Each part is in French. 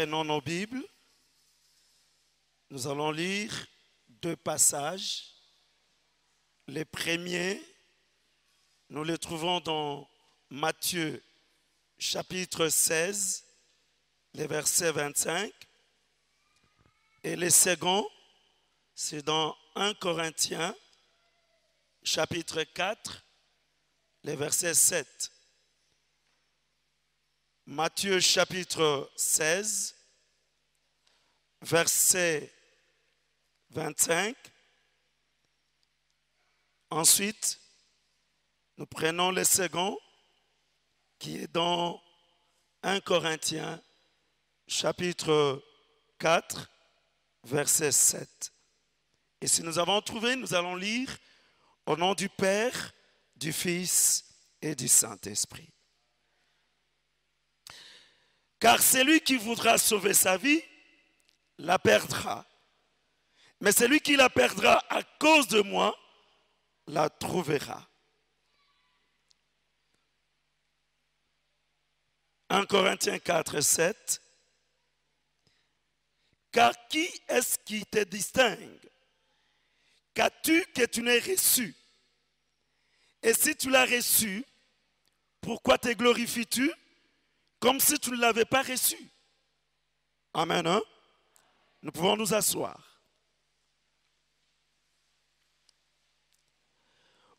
Prenons nos Bibles. Nous allons lire deux passages. Les premiers, nous les trouvons dans Matthieu chapitre 16, les versets 25. Et les seconds, c'est dans 1 Corinthiens chapitre 4, les versets 7. Matthieu chapitre 16, verset 25. Ensuite, nous prenons le second qui est dans 1 Corinthiens chapitre 4, verset 7. Et si nous avons trouvé, nous allons lire au nom du Père, du Fils et du Saint-Esprit. Car celui qui voudra sauver sa vie, la perdra. Mais celui qui la perdra à cause de moi, la trouvera. 1 Corinthiens 4, 7. Car qui est-ce qui te distingue? Qu'as-tu que tu n'aies reçu? Et si tu l'as reçu, pourquoi te glorifies-tu comme si tu ne l'avais pas reçu? Amen. Hein? Nous pouvons nous asseoir.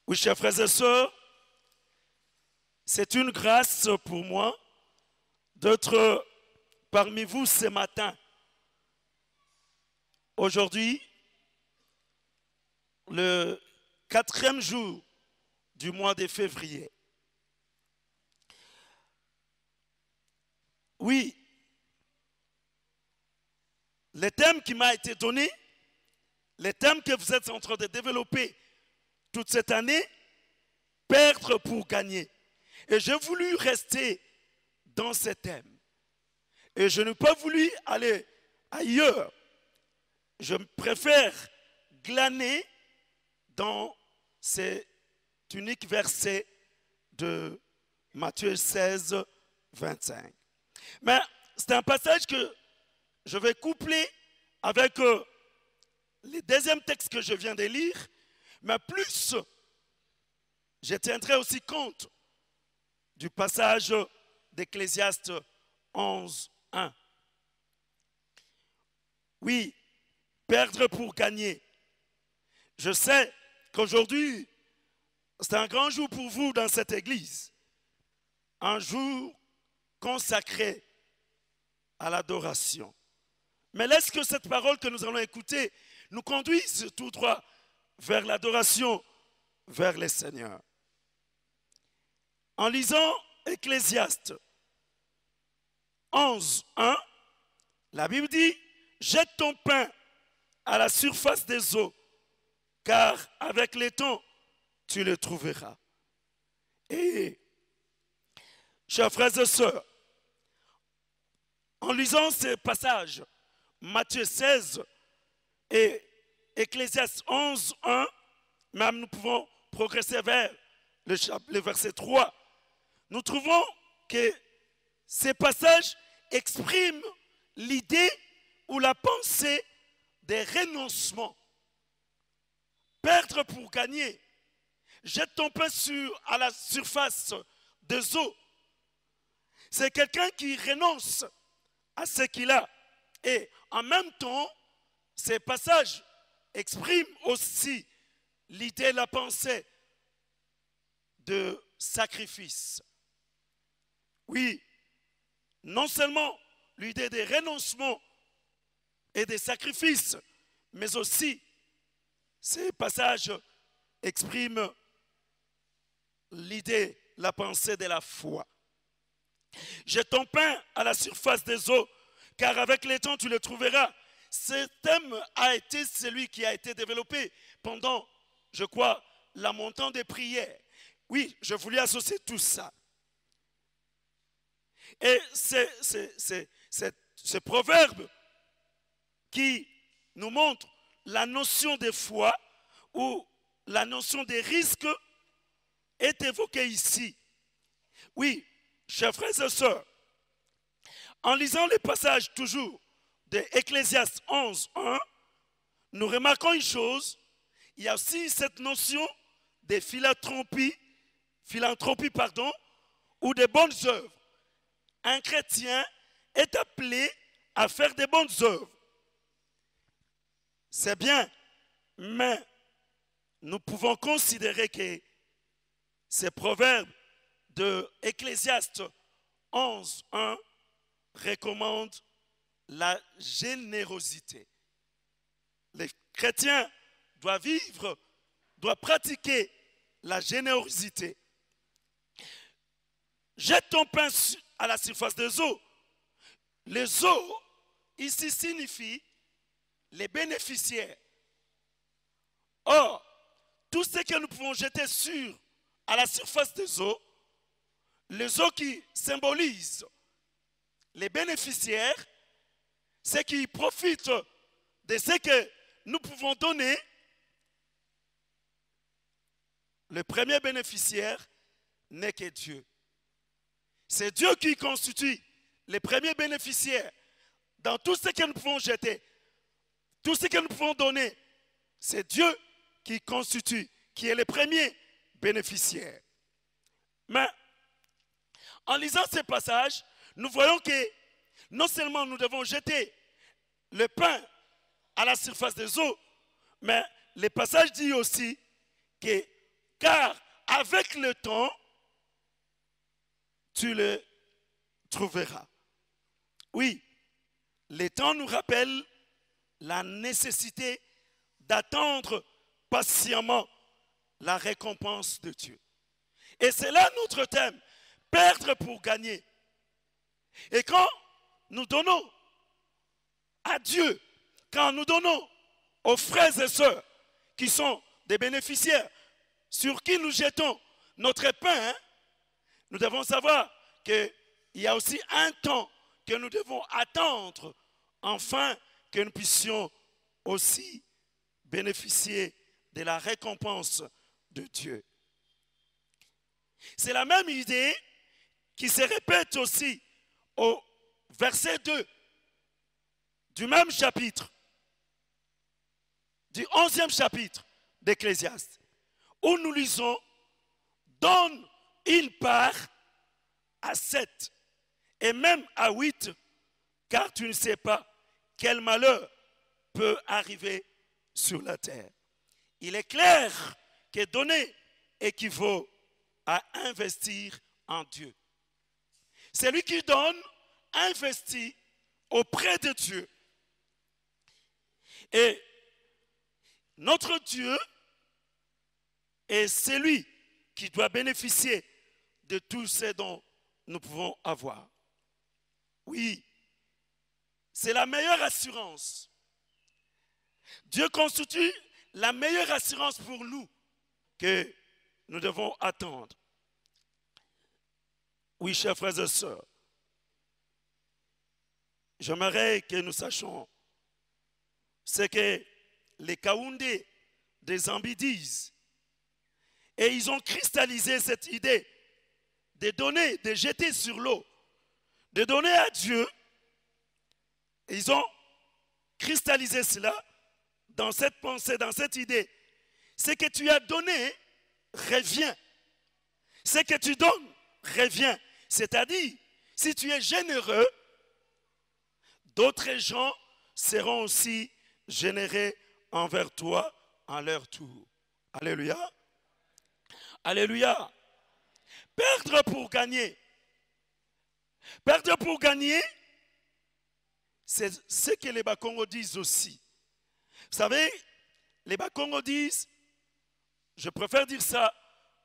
Oui, chers frères et sœurs, c'est une grâce pour moi d'être parmi vous ce matin. Aujourd'hui, le 4e jour du mois de février. Oui, le thème qui m'a été donné, le thème que vous êtes en train de développer toute cette année, perdre pour gagner. Et j'ai voulu rester dans ce thème. Et je n'ai pas voulu aller ailleurs. Je préfère glaner dans cet unique verset de Matthieu 16, 25. Mais c'est un passage que je vais coupler avec le deuxième texte que je viens de lire, mais plus je tiendrai aussi compte du passage d'Ecclésiaste 11, 1. Oui, perdre pour gagner. Je sais qu'aujourd'hui, c'est un grand jour pour vous dans cette église. Un jour consacré à l'adoration. Mais laisse que cette parole que nous allons écouter nous conduise tout droit vers l'adoration, vers le Seigneur. En lisant Ecclésiaste 11, 1, la Bible dit « Jette ton pain à la surface des eaux, car avec les temps, tu le trouveras. » Et, chers frères et sœurs, en lisant ces passages, Matthieu 16 et Ecclésiaste 11, 1, même nous pouvons progresser vers le verset 3, nous trouvons que ces passages expriment l'idée ou la pensée des renoncements. Perdre pour gagner. Jette ton pain à la surface des eaux. C'est quelqu'un qui renonce à ce qu'il a. Et en même temps, ces passages expriment aussi l'idée, la pensée de sacrifice. Oui, non seulement l'idée des renoncements et des sacrifices, mais aussi ces passages expriment l'idée, la pensée de la foi. Jette ton pain à la surface des eaux, car avec les temps tu le trouveras. Ce thème a été celui qui a été développé pendant, je crois, la montagne des prières. Oui, je voulais associer tout ça. Et ce proverbe qui nous montre la notion de foi ou la notion des risques est évoquée ici. Oui, chers frères et sœurs, En lisant les passages toujours de Ecclésiaste 11, 1, nous remarquons une chose, il y a aussi cette notion de philanthropie, ou de bonnes œuvres. Un chrétien est appelé à faire des bonnes œuvres. C'est bien, mais nous pouvons considérer que ces proverbes de Ecclésiaste 11, 1 recommandent la générosité. Les chrétiens doivent pratiquer la générosité. Jette ton pain à la surface des eaux. Les eaux, ici, signifient les bénéficiaires. Or, tout ce que nous pouvons jeter à la surface des eaux, les eaux qui symbolisent les bénéficiaires, ceux qui profitent de ce que nous pouvons donner, le premier bénéficiaire n'est que Dieu. C'est Dieu qui constitue les premiers bénéficiaires dans tout ce que nous pouvons jeter, tout ce que nous pouvons donner. C'est Dieu qui constitue, qui est le premier bénéficiaire. Mais en lisant ces passages, nous voyons que non seulement nous devons jeter le pain à la surface des eaux, mais le passage dit aussi que car avec le temps, tu le trouveras. Oui, le temps nous rappelle la nécessité d'attendre patiemment la récompense de Dieu. Et c'est là notre thème, perdre pour gagner. Et quand nous donnons à Dieu, quand nous donnons aux frères et sœurs qui sont des bénéficiaires, sur qui nous jetons notre pain, nous devons savoir qu'il y a aussi un temps que nous devons attendre afin que nous puissions aussi bénéficier de la récompense de Dieu. C'est la même idée qui se répète aussi au verset 2 du même chapitre, du 11e chapitre d'Ecclésiaste, où nous lisons « Donne une part à 7 et même à 8, car tu ne sais pas quel malheur peut arriver sur la terre. » Il est clair que donner équivaut à investir en Dieu. Celui qui donne investit auprès de Dieu. Et notre Dieu est celui qui doit bénéficier de tout ce dont nous pouvons avoir. Oui, c'est la meilleure assurance. Dieu constitue la meilleure assurance pour nous que nous devons attendre. Oui, chers frères et sœurs, j'aimerais que nous sachions ce que les Kaoundés des Zambie disent. Et ils ont cristallisé cette idée de donner, de jeter sur l'eau, de donner à Dieu. Et ils ont cristallisé cela dans cette pensée, dans cette idée. Ce que tu as donné revient. Ce que tu donnes revient. C'est-à-dire, si tu es généreux, d'autres gens seront aussi généreux envers toi en leur tour. Alléluia. Alléluia. Perdre pour gagner. Perdre pour gagner, c'est ce que les Bakongo disent aussi. Vous savez, les Bakongo disent, je préfère dire ça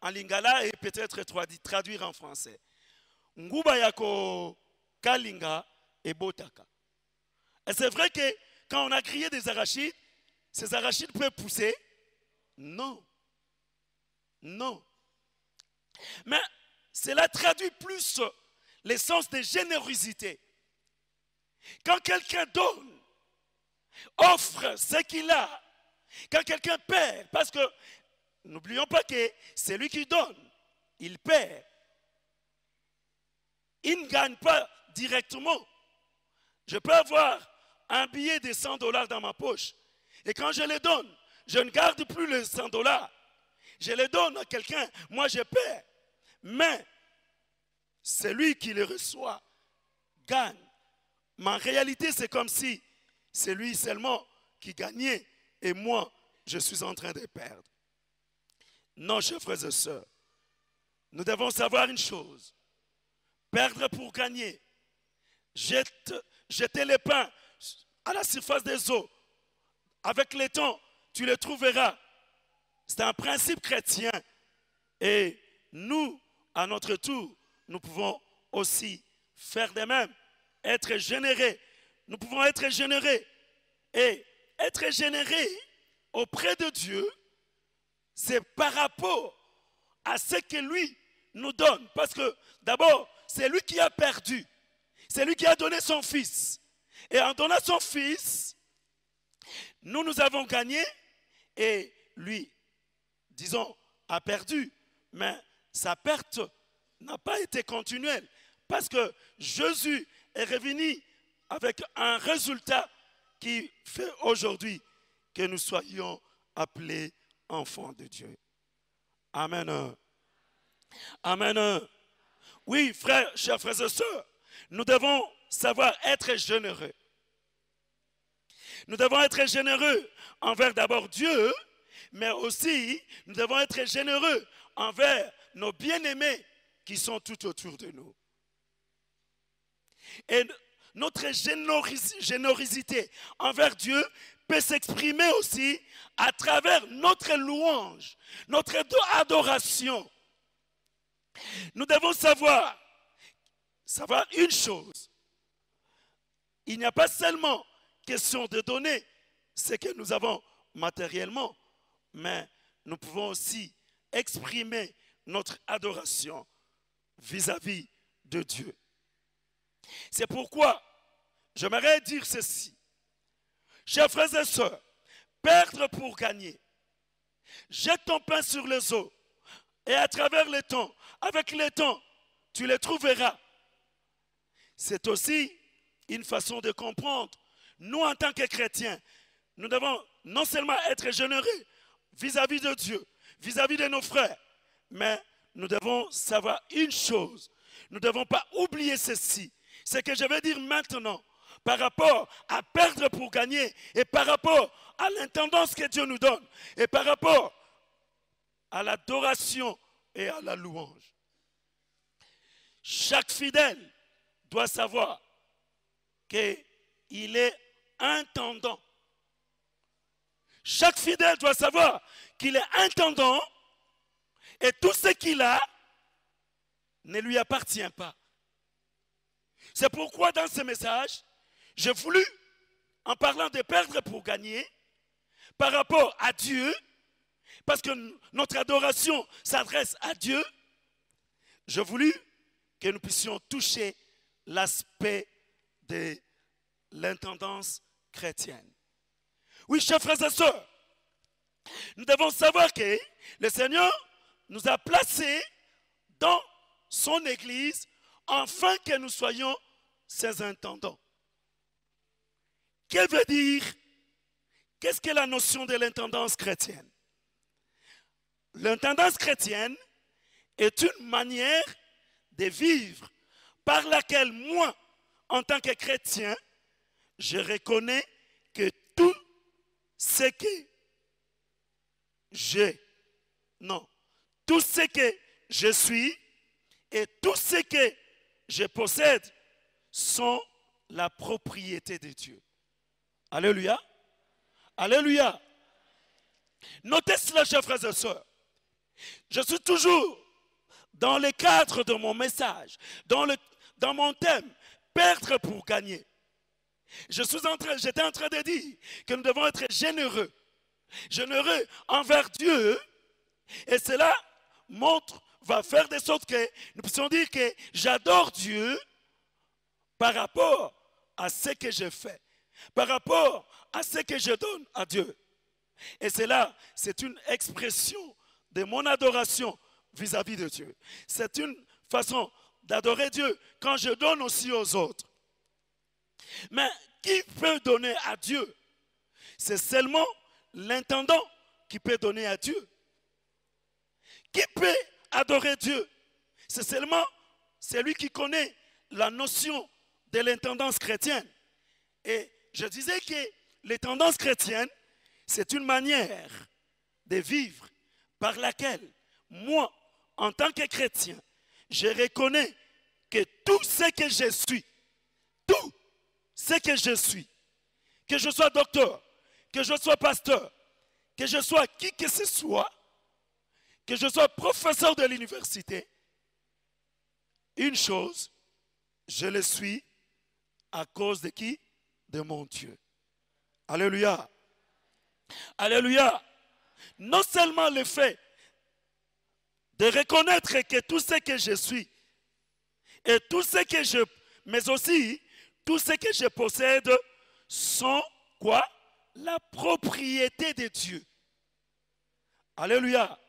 en lingala et peut-être traduire en français. Nguba yako kalinga et botaka. Et c'est vrai que quand on a grillé des arachides, ces arachides peuvent pousser? Non. Non. Mais cela traduit plus l'essence de générosité. Quand quelqu'un donne, offre ce qu'il a, quand quelqu'un perd, parce que n'oublions pas que c'est lui qui donne, il perd. Il ne gagne pas directement. Je peux avoir un billet de $100 dans ma poche. Et quand je les donne, je ne garde plus les $100. Je les donne à quelqu'un, moi je paie. Mais celui qui les reçoit gagne. Mais en réalité, c'est comme si c'est lui seulement qui gagnait et moi, je suis en train de perdre. Non, chers frères et sœurs, nous devons savoir une chose. Perdre pour gagner. Jeter les pains à la surface des eaux. Avec le temps, tu les trouveras. C'est un principe chrétien. Et nous, à notre tour, nous pouvons aussi faire de même. Être généreux. Nous pouvons être généreux. Et être généreux auprès de Dieu, c'est par rapport à ce que lui nous donne. Parce que d'abord, c'est lui qui a perdu. C'est lui qui a donné son fils. Et en donnant son fils, nous avons gagné et lui, disons, a perdu. Mais sa perte n'a pas été continuelle. Parce que Jésus est revenu avec un résultat qui fait aujourd'hui que nous soyons appelés enfants de Dieu. Amen. Amen. Oui, frères, chers frères et sœurs, nous devons savoir être généreux. Nous devons être généreux envers d'abord Dieu, mais aussi nous devons être généreux envers nos bien-aimés qui sont tout autour de nous. Et notre générosité envers Dieu peut s'exprimer aussi à travers notre louange, notre adoration. Nous devons savoir une chose. Il n'y a pas seulement question de donner ce que nous avons matériellement, mais nous pouvons aussi exprimer notre adoration vis-à-vis de Dieu. C'est pourquoi j'aimerais dire ceci. Chers frères et sœurs, perdre pour gagner. Jette ton pain sur les eaux et à travers le temps, avec le temps, tu les trouveras. C'est aussi une façon de comprendre. Nous, en tant que chrétiens, nous devons non seulement être généreux vis-à-vis de Dieu, vis-à-vis de nos frères, mais nous devons savoir une chose. Nous ne devons pas oublier ceci. Ce que je vais dire maintenant, par rapport à perdre pour gagner, et par rapport à l'intendance que Dieu nous donne, et par rapport à l'adoration et à la louange. Chaque fidèle doit savoir qu'il est intendant. Chaque fidèle doit savoir qu'il est intendant et tout ce qu'il a ne lui appartient pas. C'est pourquoi dans ce message, j'ai voulu, en parlant de perdre pour gagner, par rapport à Dieu, parce que notre adoration s'adresse à Dieu, j'ai voulu que nous puissions toucher l'aspect de l'intendance chrétienne. Oui, chers frères et sœurs, nous devons savoir que le Seigneur nous a placés dans son Église afin que nous soyons ses intendants. Qu'est-ce que veut dire? Qu'est-ce que la notion de l'intendance chrétienne? L'intendance chrétienne est une manière de vivre par laquelle moi, en tant que chrétien, je reconnais que tout ce que tout ce que je suis et tout ce que je possède sont la propriété de Dieu. Alléluia. Alléluia. Notez cela, chers frères et sœurs. Je suis toujours dans le cadre de mon message, dans mon thème, perdre pour gagner. J'étais en train de dire que nous devons être généreux. Généreux envers Dieu. Et cela va faire de sorte que nous puissions dire que j'adore Dieu par rapport à ce que je fais, par rapport à ce que je donne à Dieu. Et cela, c'est une expression de mon adoration vis-à-vis de Dieu. C'est une façon d'adorer Dieu quand je donne aussi aux autres. Mais qui peut donner à Dieu? C'est seulement l'intendant qui peut donner à Dieu. Qui peut adorer Dieu? C'est seulement celui qui connaît la notion de l'intendance chrétienne. Et je disais que l'intendance chrétienne, c'est une manière de vivre par laquelle moi, en tant que chrétien, je reconnais que tout ce que je suis, tout ce que je suis, que je sois docteur, que je sois pasteur, que je sois qui que ce soit, que je sois professeur de l'université, une chose, je le suis à cause de qui? De mon Dieu. Alléluia. Alléluia. Non seulement le fait de reconnaître que tout ce que je suis et tout ce que je, mais aussi tout ce que je possède sont quoi? La propriété de Dieu. Alléluia.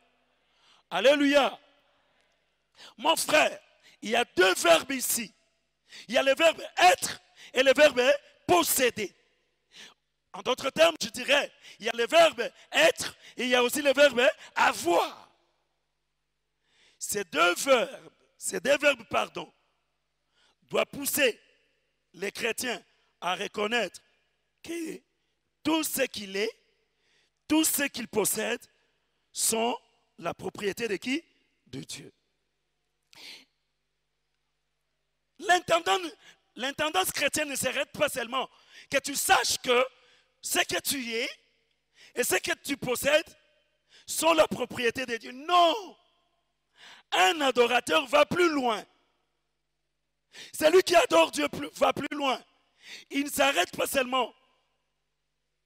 Alléluia. Mon frère, il y a deux verbes ici. Il y a le verbe être et le verbe posséder. En d'autres termes, je dirais, il y a le verbe être et il y a aussi le verbe avoir. Ces deux verbes, doivent pousser les chrétiens à reconnaître que tout ce qu'il est, tout ce qu'il possède, sont la propriété de qui? De Dieu. L'intendance chrétienne ne s'arrête pas seulement que tu saches que ce que tu es et ce que tu possèdes sont la propriété de Dieu. Non! Un adorateur va plus loin. Celui qui adore Dieu va plus loin. Il ne s'arrête pas seulement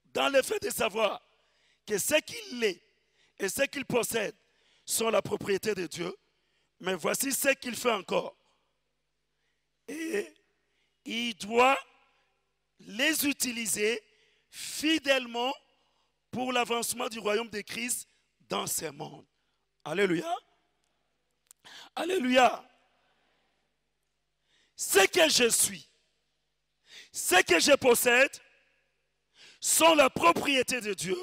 dans le fait de savoir que ce qu'il est et ce qu'il possède sont la propriété de Dieu, mais voici ce qu'il fait encore. Et il doit les utiliser fidèlement pour l'avancement du royaume de Christ dans ce monde. Alléluia. Alléluia. Ce que je suis, ce que je possède, sont la propriété de Dieu,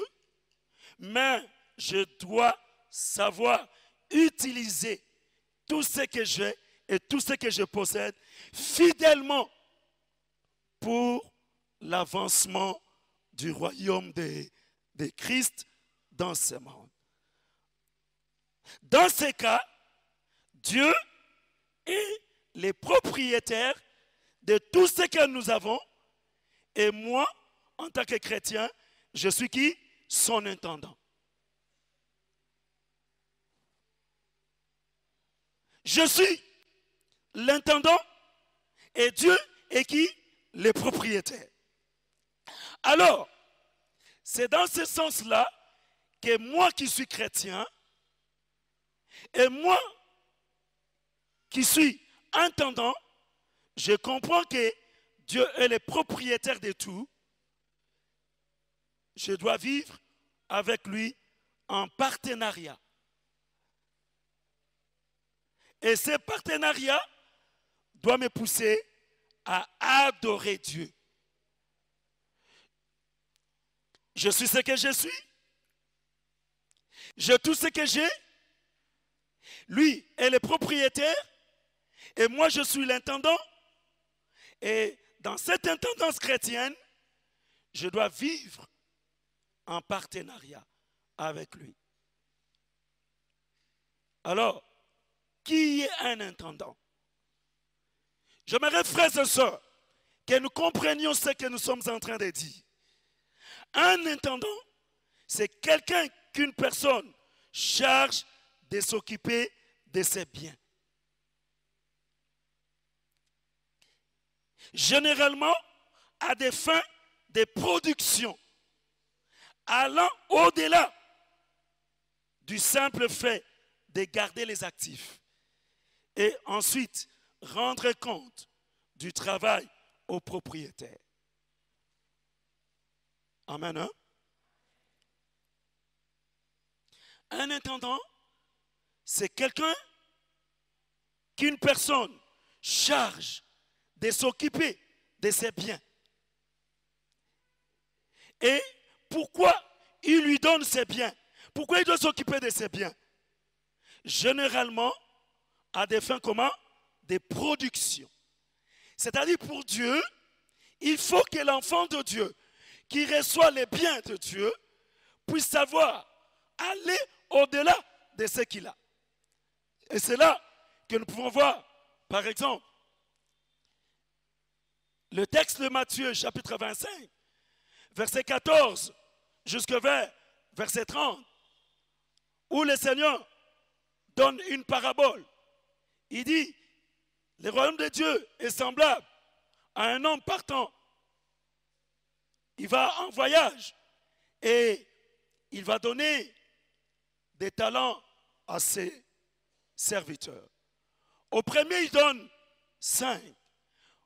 mais je dois savoir utiliser tout ce que j'ai et tout ce que je possède fidèlement pour l'avancement du royaume de Christ dans ce monde. Dans ce cas, Dieu est le propriétaire de tout ce que nous avons et moi, en tant que chrétien, je suis qui? Son intendant. Je suis l'intendant et Dieu est qui? Le propriétaire. Alors, c'est dans ce sens-là que moi qui suis chrétien et moi qui suis intendant, je comprends que Dieu est le propriétaire de tout. Je dois vivre avec lui en partenariat. Et ce partenariat doit me pousser à adorer Dieu. Je suis ce que je suis. J'ai tout ce que j'ai. Lui est le propriétaire. Et moi, je suis l'intendant. Et dans cette intendance chrétienne, je dois vivre en partenariat avec lui. Alors, qui est un intendant? J'aimerais, frères et sœurs, que nous comprenions ce que nous sommes en train de dire. Un intendant, c'est quelqu'un qu'une personne charge de s'occuper de ses biens. Généralement, à des fins de production, allant au-delà du simple fait de garder les actifs et ensuite rendre compte du travail au propriétaire. Amen. Hein? Un intendant, c'est quelqu'un qu'une personne charge de s'occuper de ses biens. Et pourquoi il lui donne ses biens? Pourquoi il doit s'occuper de ses biens? Généralement, à des fins comment? Des productions. C'est-à-dire pour Dieu, il faut que l'enfant de Dieu, qui reçoit les biens de Dieu, puisse savoir aller au-delà de ce qu'il a. Et c'est là que nous pouvons voir, par exemple, le texte de Matthieu, chapitre 25, verset 14, jusqu'à verset 30, où le Seigneur donne une parabole. Il dit, le royaume de Dieu est semblable à un homme partant. Il va en voyage et il va donner des talents à ses serviteurs. Au premier, il donne 5.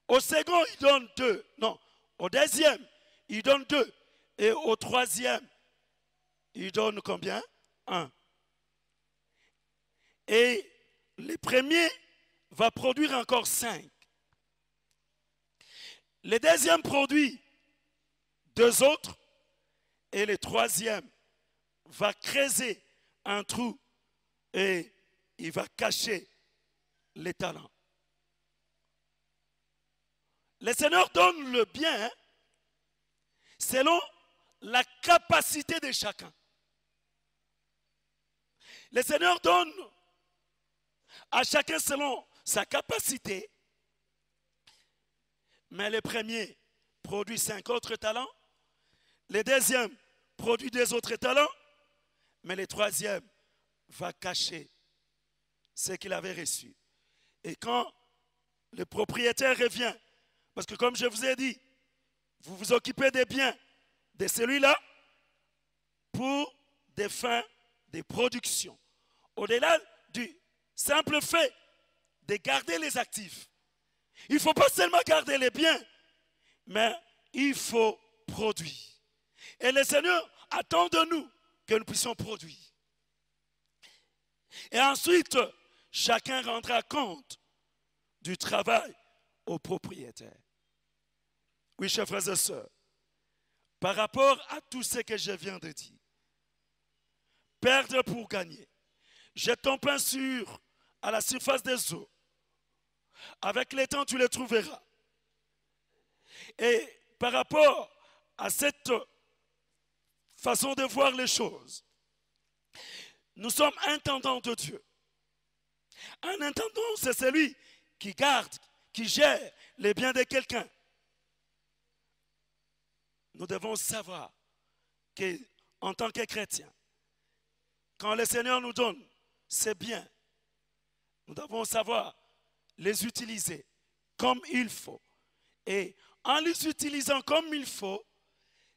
Au second, il donne 2. Non, au deuxième, il donne 2. Et au troisième, il donne combien? 1. Et le premier va produire encore 5. Le deuxième produit 2 autres. Et le troisième va creuser un trou et il va cacher les talents. Le Seigneur donne le bien selon la capacité de chacun. Le Seigneur donne à chacun selon sa capacité, mais le premier produit 5 autres talents, le deuxième produit 2 autres talents, mais le troisième va cacher ce qu'il avait reçu. Et quand le propriétaire revient, parce que comme je vous ai dit, vous vous occupez des biens de celui-là pour des fins de production. Au-delà du simple fait de garder les actifs. Il ne faut pas seulement garder les biens, mais il faut produire. Et le Seigneur attend de nous que nous puissions produire. Et ensuite, chacun rendra compte du travail au propriétaire. Oui, chers frères et sœurs, par rapport à tout ce que je viens de dire, perdre pour gagner, jette ton pain à la surface des eaux. Avec le temps, tu les trouveras. Et par rapport à cette façon de voir les choses, nous sommes intendants de Dieu. Un intendant, c'est celui qui garde, qui gère les biens de quelqu'un. Nous devons savoir qu'en tant que chrétiens, quand le Seigneur nous donne ces biens, nous devons savoir les utiliser comme il faut. Et en les utilisant comme il faut,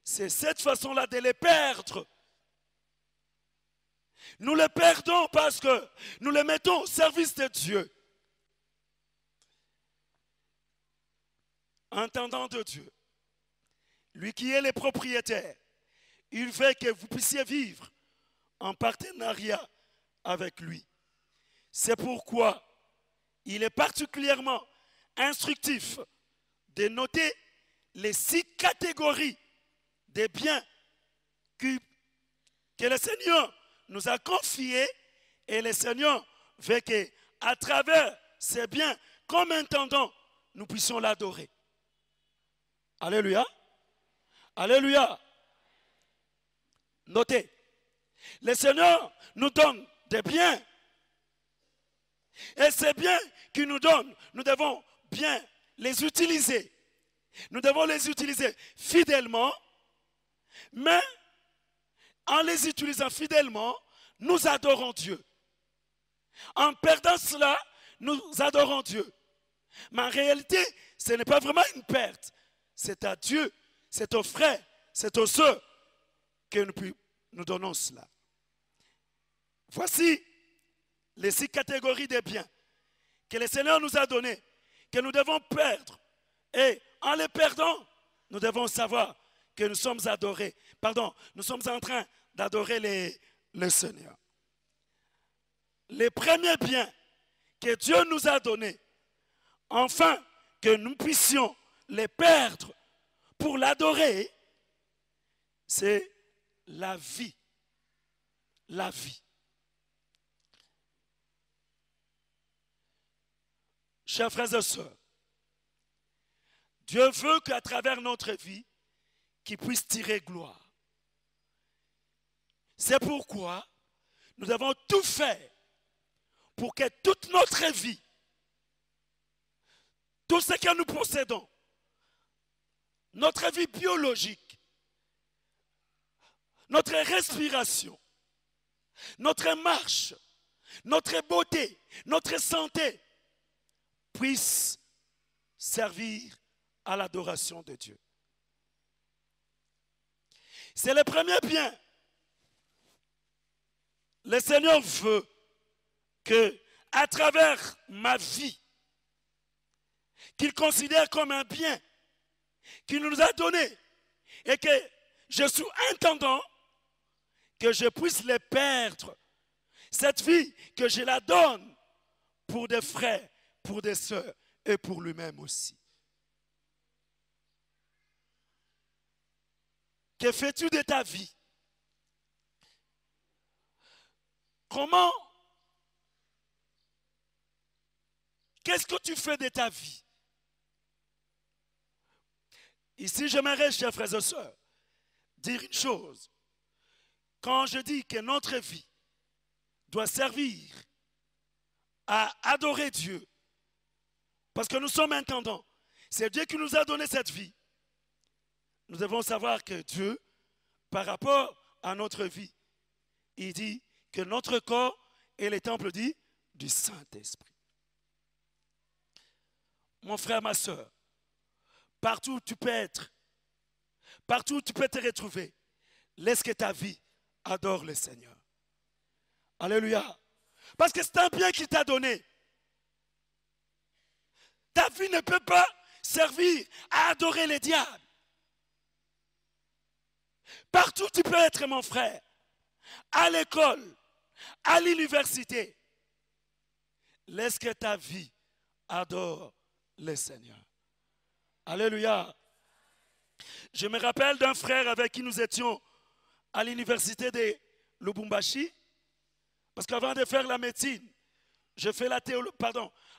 c'est cette façon-là de les perdre. Nous les perdons parce que nous les mettons au service de Dieu. Intendant de Dieu, lui qui est le propriétaire, il veut que vous puissiez vivre en partenariat avec lui. C'est pourquoi il est particulièrement instructif de noter les 6 catégories des biens que le Seigneur nous a confiés, et le Seigneur veut qu'à travers ces biens, comme intendant, nous puissions l'adorer. Alléluia. Alléluia. Notez, le Seigneur nous donne des biens. Et ces biens qu'il nous donne, nous devons bien les utiliser. Nous devons les utiliser fidèlement, mais en les utilisant fidèlement, nous adorons Dieu. En perdant cela, nous adorons Dieu. Mais en réalité, ce n'est pas vraiment une perte. C'est à Dieu, c'est aux frères, c'est aux sœurs que nous donnons cela. Voici les 6 catégories des biens que le Seigneur nous a donnés, que nous devons perdre. Et en les perdant, nous devons savoir que nous sommes adorés. Nous sommes en train d'adorer le Seigneur. Les premiers biens que Dieu nous a donnés afin que nous puissions les perdre pour l'adorer, c'est la vie. La vie. Chers frères et sœurs, Dieu veut qu'à travers notre vie, qu'il puisse tirer gloire. C'est pourquoi nous avons tout fait pour que toute notre vie, tout ce que nous possédons, notre vie biologique, notre respiration, notre marche, notre beauté, notre santé, puisse servir à l'adoration de Dieu. C'est le premier bien. Le Seigneur veut que, à travers ma vie, qu'il considère comme un bien qu'il nous a donné et que je suis intendant que je puisse les perdre. Cette vie, que je la donne pour des frères, pour des sœurs et pour lui-même aussi. Que fais-tu de ta vie? Comment? Qu'est-ce que tu fais de ta vie? Ici, j'aimerais, chers frères et sœurs, dire une chose. Quand je dis que notre vie doit servir à adorer Dieu, parce que nous sommes intendants, c'est Dieu qui nous a donné cette vie. Nous devons savoir que Dieu, par rapport à notre vie, il dit que notre corps est le temple du Saint-Esprit. Mon frère, ma soeur, partout où tu peux être, partout où tu peux te retrouver, laisse que ta vie adore le Seigneur. Alléluia. Parce que c'est un bien qu'il t'a donné. Ta vie ne peut pas servir à adorer les diables. Partout où tu peux être, mon frère, à l'école, à l'université, laisse que ta vie adore le Seigneur. Alléluia. Je me rappelle d'un frère avec qui nous étions à l'université de Lubumbashi, parce qu'avant de faire la médecine,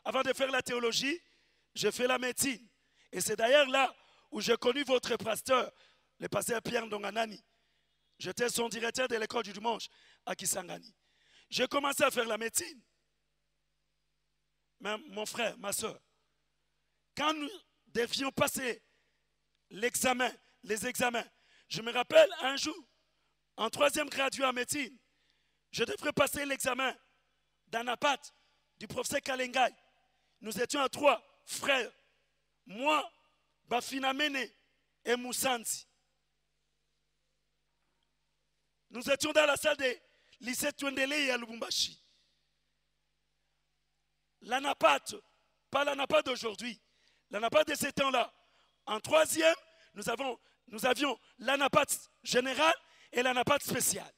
avant de faire la théologie, j'ai fait la médecine. Et c'est d'ailleurs là où j'ai connu votre pasteur, le pasteur Pierre Ndonganani. J'étais son directeur de l'école du dimanche à Kisangani. J'ai commencé à faire la médecine. Mais mon frère, ma soeur, quand nous devions passer les examens, je me rappelle un jour, en 3e gradué en médecine, je devrais passer l'examen d'Anapat, du professeur Kalengai. Nous étions à 3 frères, moi, Bafinamene et Moussanzi. Nous étions dans la salle de lycée Twendele à Lubumbashi. L'Anapat, pas l'Anapat d'aujourd'hui, l'Anapat de ces temps-là. En 3e, nous avions l'Anapat général et l'Anapat spécial.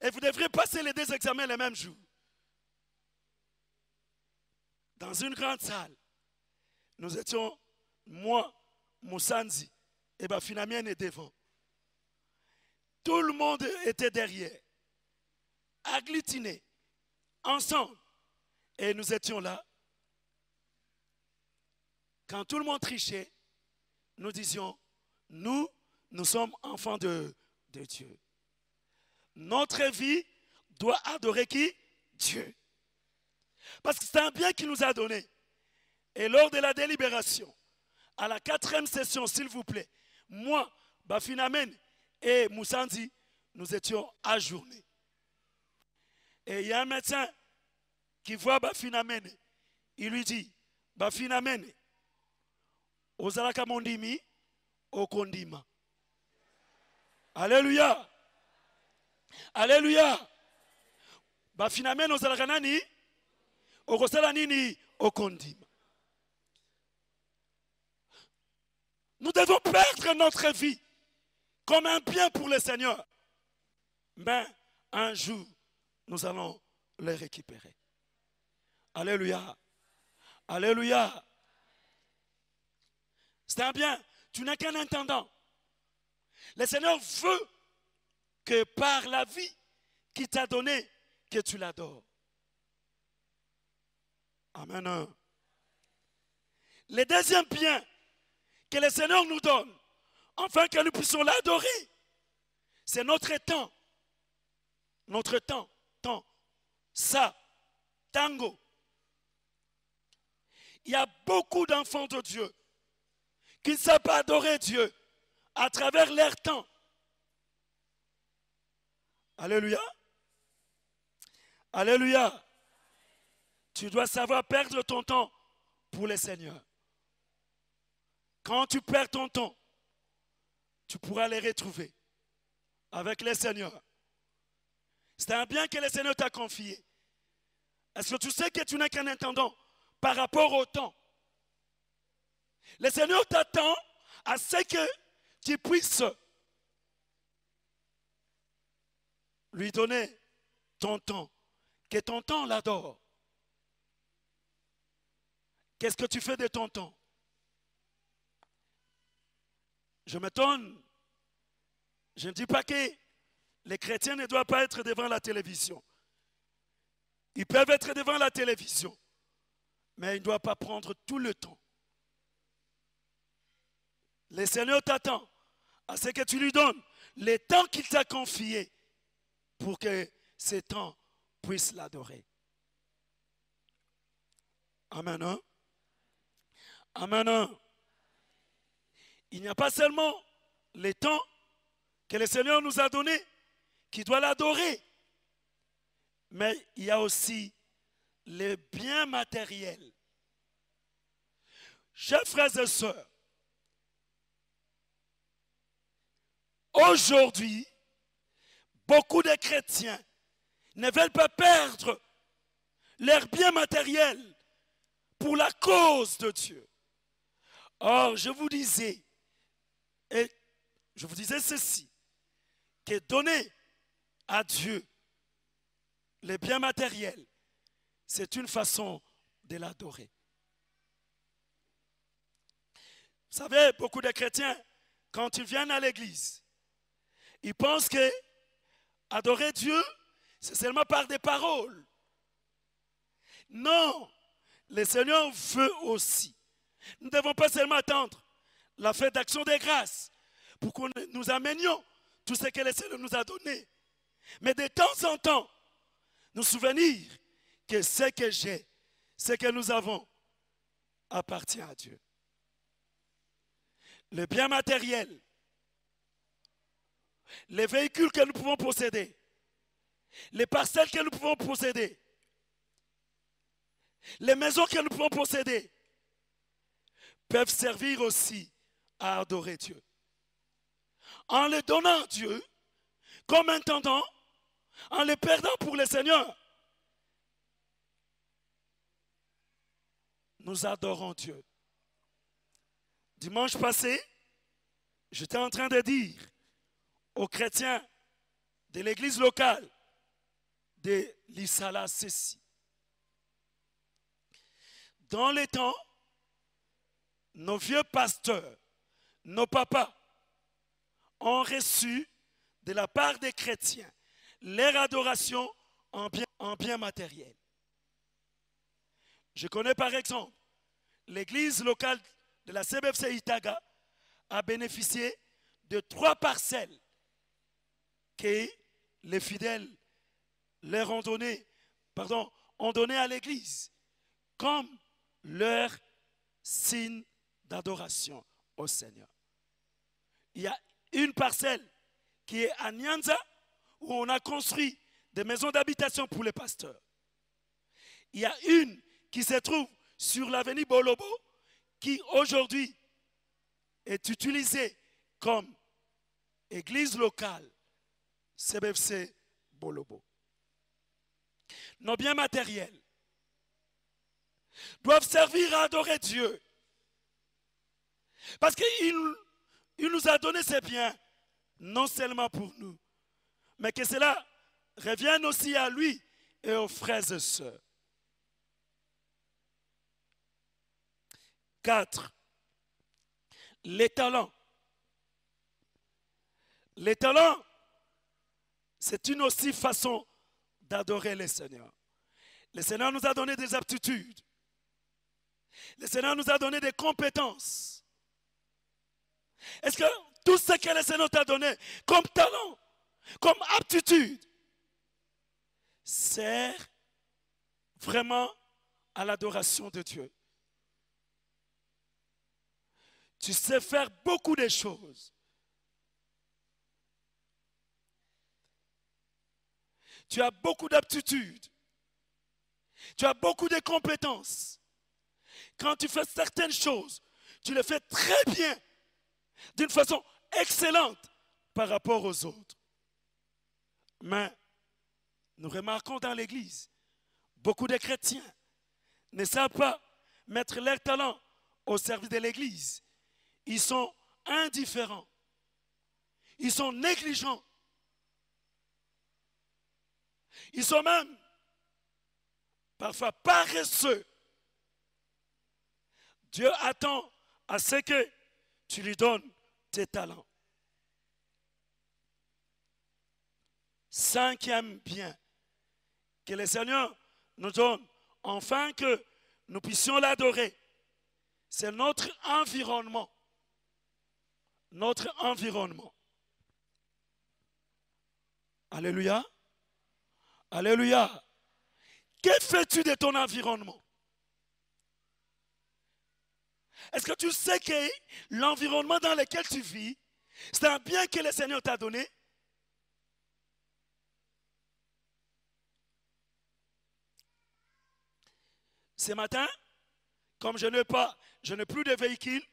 Et vous devriez passer les 2 examens le même jour. Dans une grande salle, nous étions, moi, Moussanzi, et Bafinamien est devant. Tout le monde était derrière, agglutiné, ensemble. Et nous étions là. Quand tout le monde trichait, nous disions, nous sommes enfants de Dieu. Notre vie doit adorer qui? Dieu. Parce que c'est un bien qu'il nous a donné. Et lors de la délibération, à la 4e session, s'il vous plaît, moi, Bafinamen et Moussanzi, nous étions ajournés. Et il y a un médecin qui voit Bafinamen. Il lui dit, Bafinamen, Ozalaka mondimi, okondima. Alléluia. Alléluia. Bafinamen ozalaka nani, okosala nini, okondima. Nous devons perdre notre vie comme un bien pour le Seigneur. Mais un jour, nous allons les récupérer. Alléluia. Alléluia. C'est un bien. Tu n'es qu'un intendant. Le Seigneur veut que par la vie qu'il t'a donnée, que tu l'adores. Amen. Le deuxième bien que le Seigneur nous donne, afin que nous puissions l'adorer, c'est notre temps. Notre temps. Ça. Tango. Il y a beaucoup d'enfants de Dieu qui ne savent pas adorer Dieu à travers leur temps. Alléluia. Alléluia. Tu dois savoir perdre ton temps pour le Seigneur. Quand tu perds ton temps, tu pourras les retrouver avec le Seigneur. C'est un bien que le Seigneur t'a confié. Est-ce que tu sais que tu n'es qu'un intendant par rapport au temps? Le Seigneur t'attend à ce que tu puisses lui donner ton temps, que ton temps l'adore. Qu'est-ce que tu fais de ton temps? Je m'étonne. Je ne dis pas que les chrétiens ne doivent pas être devant la télévision. Ils peuvent être devant la télévision, mais ils ne doivent pas prendre tout le temps. Le Seigneur t'attend à ce que tu lui donnes le temps qu'il t'a confié pour que ce temps puisse l'adorer. Amen. Hein? Amen. Hein? Il n'y a pas seulement le temps que le Seigneur nous a donné qui doit l'adorer, mais il y a aussi les biens matériels. Chers frères et sœurs, aujourd'hui, beaucoup de chrétiens ne veulent pas perdre leurs biens matériels pour la cause de Dieu. Or, je vous disais ceci, que donner à Dieu les biens matériels, c'est une façon de l'adorer. Vous savez, beaucoup de chrétiens, quand ils viennent à l'église, ils pensent que adorer Dieu, c'est seulement par des paroles. Non, le Seigneur veut aussi. Nous ne devons pas seulement attendre la fête d'action des grâces pour que nous amenions tout ce que le Seigneur nous a donné. Mais de temps en temps, nous souvenir que ce que j'ai, ce que nous avons, appartient à Dieu. Le bien matériel, les véhicules que nous pouvons posséder, les parcelles que nous pouvons posséder, les maisons que nous pouvons posséder, peuvent servir aussi à adorer Dieu. En les donnant à Dieu, comme intendant, en les perdant pour le Seigneur, nous adorons Dieu. Dimanche passé, j'étais en train de dire aux chrétiens de l'église locale de l'Isala ceci. Dans les temps, nos vieux pasteurs, nos papas, ont reçu de la part des chrétiens leur adoration en bien matériel. Je connais par exemple l'église locale de la CBFC Itaga a bénéficié de 3 parcelles que les fidèles leur ont donné à l'église comme leur signe d'adoration au Seigneur. Il y a une parcelle qui est à Nyanza où on a construit des maisons d'habitation pour les pasteurs. Il y a une qui se trouve sur l'avenue Bolobo qui aujourd'hui est utilisée comme église locale CBFC Bolobo. Nos biens matériels doivent servir à adorer Dieu. Parce qu'il nous a donné ces biens, non seulement pour nous, mais que cela revienne aussi à lui et aux frères et sœurs. 4. Les talents. Les talents, c'est une aussi façon d'adorer le Seigneur. Le Seigneur nous a donné des aptitudes. Le Seigneur nous a donné des compétences. Est-ce que tout ce que le Seigneur t'a donné comme talent, comme aptitude, sert vraiment à l'adoration de Dieu? Tu sais faire beaucoup de choses. Tu as beaucoup d'aptitudes. Tu as beaucoup de compétences. Quand tu fais certaines choses, tu les fais très bien, d'une façon excellente par rapport aux autres. Mais nous remarquons dans l'Église, beaucoup de chrétiens ne savent pas mettre leur talent au service de l'Église. Ils sont indifférents. Ils sont négligents. Ils sont même parfois paresseux. Dieu attend à ce que tu lui donnes tes talents. 5e bien que le Seigneur nous donne, afin que nous puissions l'adorer, c'est notre environnement. Notre environnement. Alléluia. Alléluia. Que fais-tu de ton environnement? Est-ce que tu sais que l'environnement dans lequel tu vis, c'est un bien que le Seigneur t'a donné? Ce matin, comme je n'ai plus de véhicule,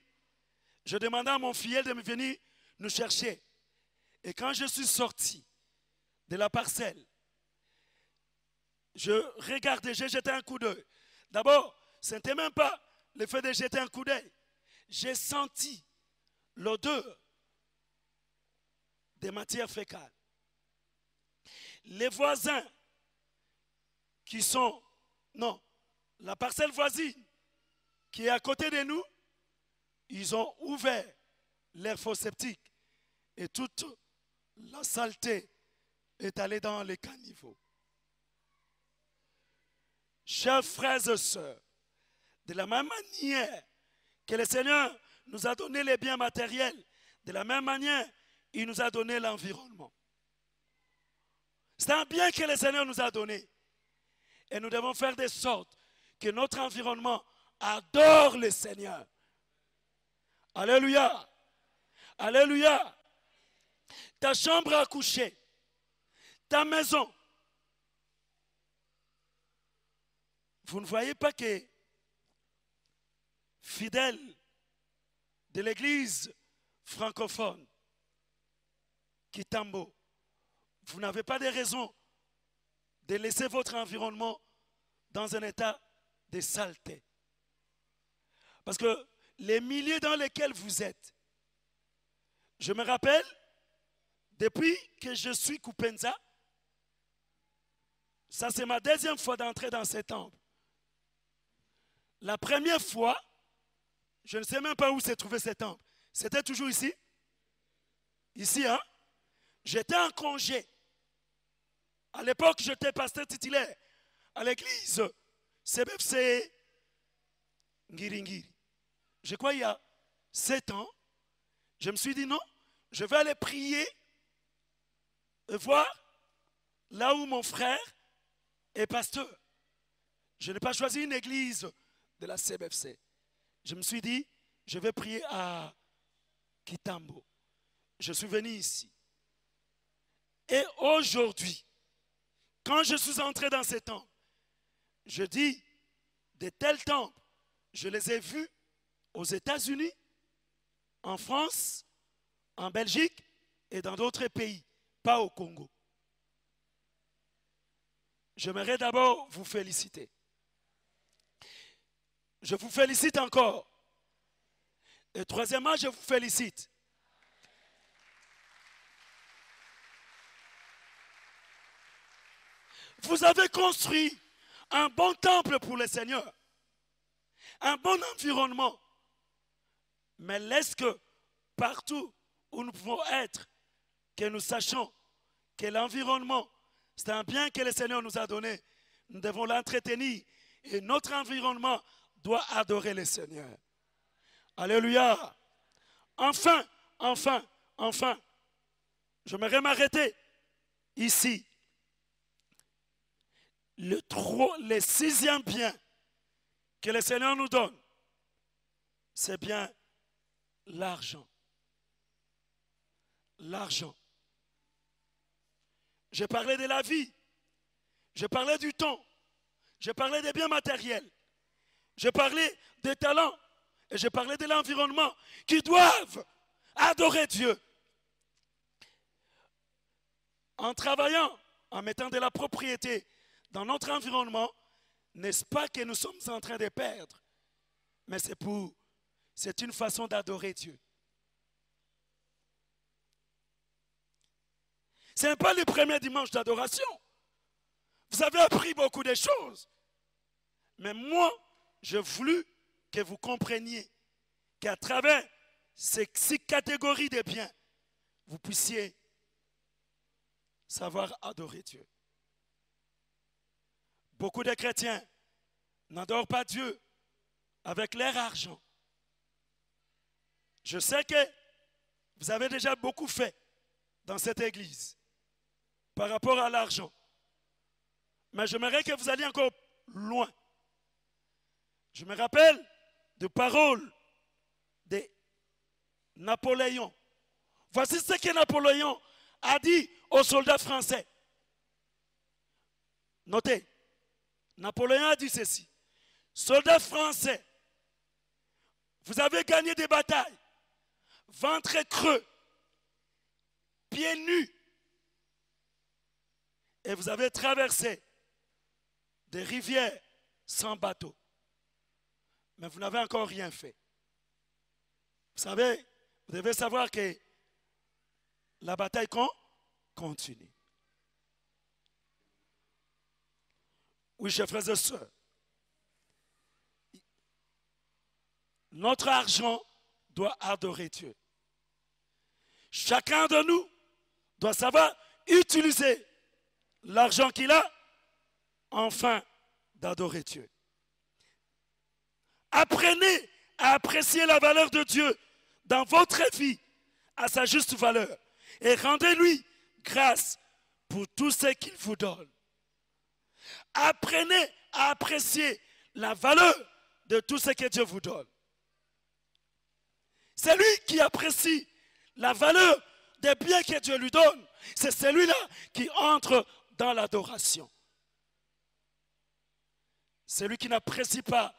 je demandais à mon filleul de me venir nous chercher. Et quand je suis sorti de la parcelle, je regardais, j'ai jeté un coup d'œil. D'abord, ce n'était même pas le fait de jeter un coup d'œil. J'ai senti l'odeur des matières fécales. Les voisins qui sont, non, la parcelle voisine qui est à côté de nous, ils ont ouvert leur fosse septique et toute la saleté est allée dans les caniveaux. Chers frères et sœurs, de la même manière que le Seigneur nous a donné les biens matériels, de la même manière, il nous a donné l'environnement. C'est un bien que le Seigneur nous a donné. Et nous devons faire de sorte que notre environnement adore le Seigneur. Alléluia. Alléluia. Ta chambre à coucher, ta maison. Vous ne voyez pas que fidèles de l'église francophone, Kitambo, vous n'avez pas de raison de laisser votre environnement dans un état de saleté. Parce que les milieux dans lesquels vous êtes, je me rappelle, depuis que je suis Kupenza, ça c'est ma deuxième fois d'entrer dans ce temple. La première fois, je ne sais même pas où s'est trouvé ce temple. C'était toujours ici. Ici, hein? J'étais en congé. À l'époque, j'étais pasteur titulaire à l'église CBFC Ngiringiri. Je crois il y a 7 ans, je me suis dit non, je vais aller prier et voir là où mon frère est pasteur. Je n'ai pas choisi une église de la CBFC. Je me suis dit, je vais prier à Kitambo. Je suis venu ici. Et aujourd'hui, quand je suis entré dans ces temples, je dis, de tels temples, je les ai vus aux États-Unis, en France, en Belgique et dans d'autres pays, pas au Congo. J'aimerais d'abord vous féliciter. Je vous félicite encore. Et troisièmement, je vous félicite. Vous avez construit un bon temple pour le Seigneur. Un bon environnement Mais laisse que partout où nous pouvons être, que nous sachions que l'environnement, c'est un bien que le Seigneur nous a donné. Nous devons l'entretenir et notre environnement doit adorer le Seigneur. Alléluia. Enfin, j'aimerais m'arrêter ici. Le sixième bien que le Seigneur nous donne, c'est bien l'argent. L'argent. J'ai parlé de la vie, j'ai parlé du temps, j'ai parlé des biens matériels, j'ai parlé des talents et j'ai parlé de l'environnement qui doivent adorer Dieu. En travaillant, en mettant de la propriété dans notre environnement, n'est-ce pas que nous sommes en train de perdre? Mais c'est une façon d'adorer Dieu. Ce n'est pas le premier dimanche d'adoration. Vous avez appris beaucoup de choses. Mais moi, j'ai voulu que vous compreniez qu'à travers ces 6 catégories de biens, vous puissiez savoir adorer Dieu. Beaucoup de chrétiens n'adorent pas Dieu avec leur argent. Je sais que vous avez déjà beaucoup fait dans cette église par rapport à l'argent. Mais j'aimerais que vous alliez encore loin. Je me rappelle de paroles de Napoléon. Voici ce que Napoléon a dit aux soldats français. Notez, Napoléon a dit ceci. Soldats français, vous avez gagné des batailles, ventre creux, pieds nus, et vous avez traversé des rivières sans bateau. Mais vous n'avez encore rien fait. Vous savez, vous devez savoir que la bataille continue. Oui, chers frères et sœurs, notre argent doit adorer Dieu. Chacun de nous doit savoir utiliser l'argent qu'il a afin d'adorer Dieu. Apprenez à apprécier la valeur de Dieu dans votre vie à sa juste valeur et rendez-lui grâce pour tout ce qu'il vous donne. Apprenez à apprécier la valeur de tout ce que Dieu vous donne. Celui qui apprécie la valeur des biens que Dieu lui donne, c'est celui-là qui entre dans l'adoration. Celui qui n'apprécie pas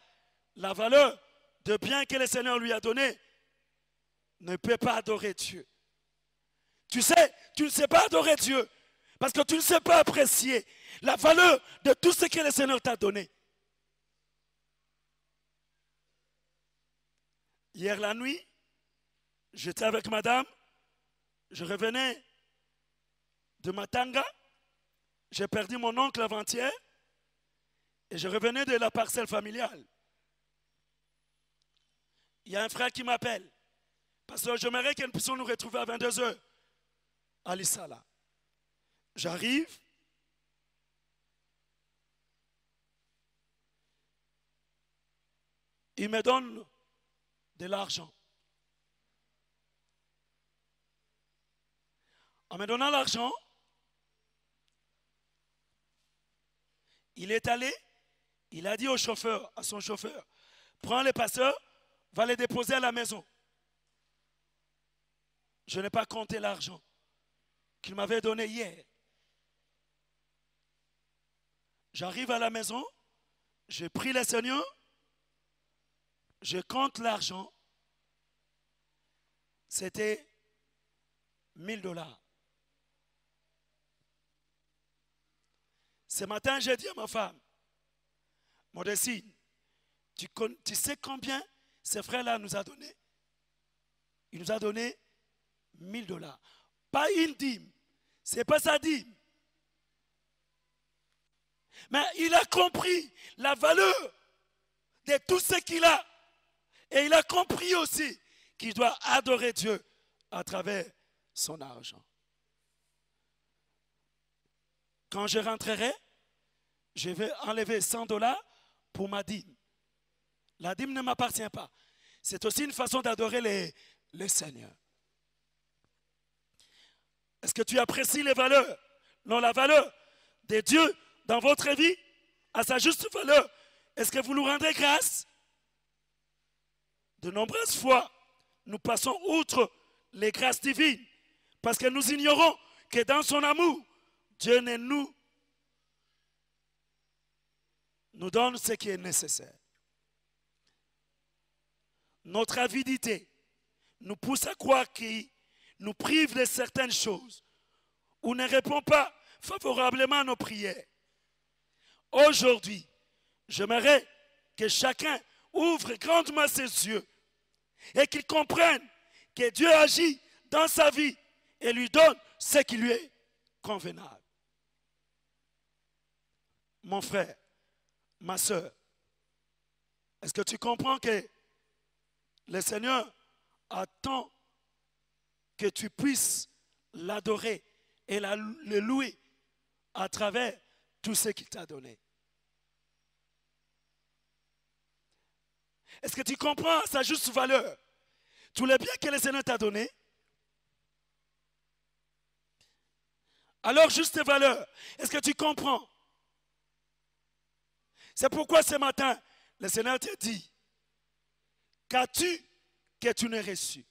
la valeur de biens que le Seigneur lui a donné ne peut pas adorer Dieu. Tu sais, tu ne sais pas adorer Dieu parce que tu ne sais pas apprécier la valeur de tout ce que le Seigneur t'a donné. Hier la nuit, j'étais avec madame, je revenais de Matanga, j'ai perdu mon oncle avant-hier et je revenais de la parcelle familiale. Il y a un frère qui m'appelle parce que j'aimerais que nous puissions nous retrouver à 22 h à l'Issala. J'arrive. Il me donne de l'argent. En me donnant l'argent, il est allé, il a dit au chauffeur, à son chauffeur, prends les passeurs, va les déposer à la maison. Je n'ai pas compté l'argent qu'il m'avait donné hier. J'arrive à la maison, j'ai pris le Seigneur, je compte l'argent. C'était 1000 $. Ce matin, j'ai dit à ma femme, Modestine, tu sais combien ce frère-là nous a donné? Il nous a donné 1000 $. Pas une dîme. Ce n'est pas sa dîme. Mais il a compris la valeur de tout ce qu'il a. Et il a compris aussi qui doit adorer Dieu à travers son argent. Quand je rentrerai, je vais enlever 100 $ pour ma dîme. La dîme ne m'appartient pas. C'est aussi une façon d'adorer les seigneurs. Est-ce que tu apprécies les valeurs? Non, la valeur de Dieu dans votre vie, à sa juste valeur. Est-ce que vous nous rendrez grâce? De nombreuses fois, nous passons outre les grâces divines parce que nous ignorons que dans son amour, Dieu nous donne ce qui est nécessaire. Notre avidité nous pousse à croire qu'il nous prive de certaines choses ou ne répond pas favorablement à nos prières. Aujourd'hui, j'aimerais que chacun ouvre grandement ses yeux et qu'il comprenne que Dieu agit dans sa vie et lui donne ce qui lui est convenable. Mon frère, ma soeur, est-ce que tu comprends que le Seigneur attend que tu puisses l'adorer et le louer à travers tout ce qu'il t'a donné? Est-ce que tu comprends sa juste valeur? Tous les biens que le Seigneur t'a donnés, alors juste valeur. Est-ce que tu comprends? C'est pourquoi ce matin, le Seigneur te dit, qu'as-tu que tu n'aies reçu?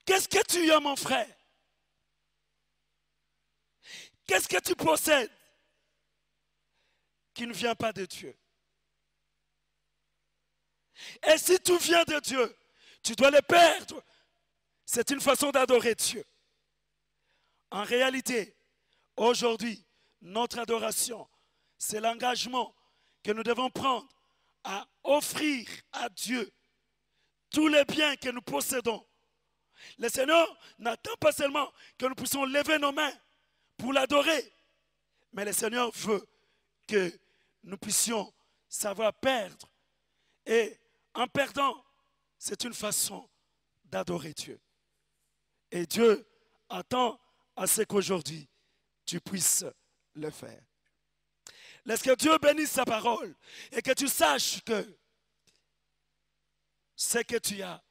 Qu'est-ce que tu as, mon frère? Qu'est-ce que tu possèdes qui ne vient pas de Dieu? Et si tout vient de Dieu, tu dois le perdre. C'est une façon d'adorer Dieu. En réalité, aujourd'hui, notre adoration, c'est l'engagement que nous devons prendre à offrir à Dieu tous les biens que nous possédons. Le Seigneur n'attend pas seulement que nous puissions lever nos mains pour l'adorer, mais le Seigneur veut que nous puissions savoir perdre. Et en perdant, c'est une façon d'adorer Dieu. Et Dieu attend à ce qu'aujourd'hui, tu puisses le faire. Laisse que Dieu bénisse sa parole et que tu saches que ce que tu as,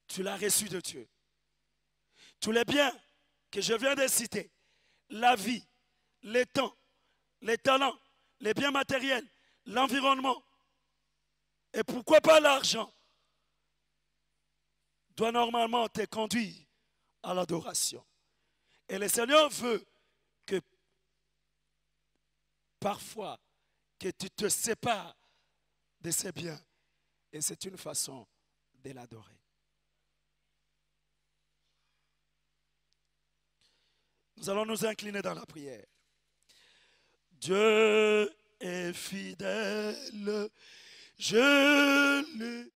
tu l'as reçu de Dieu. Tous les biens que je viens de citer, la vie, les temps, les talents, les biens matériels, l'environnement, et pourquoi pas l'argent, doit normalement te conduire à l'adoration. Et le Seigneur veut que parfois, que tu te sépares de ces biens. Et c'est une façon de l'adorer. Nous allons nous incliner dans la prière. Dieu est fidèle, je le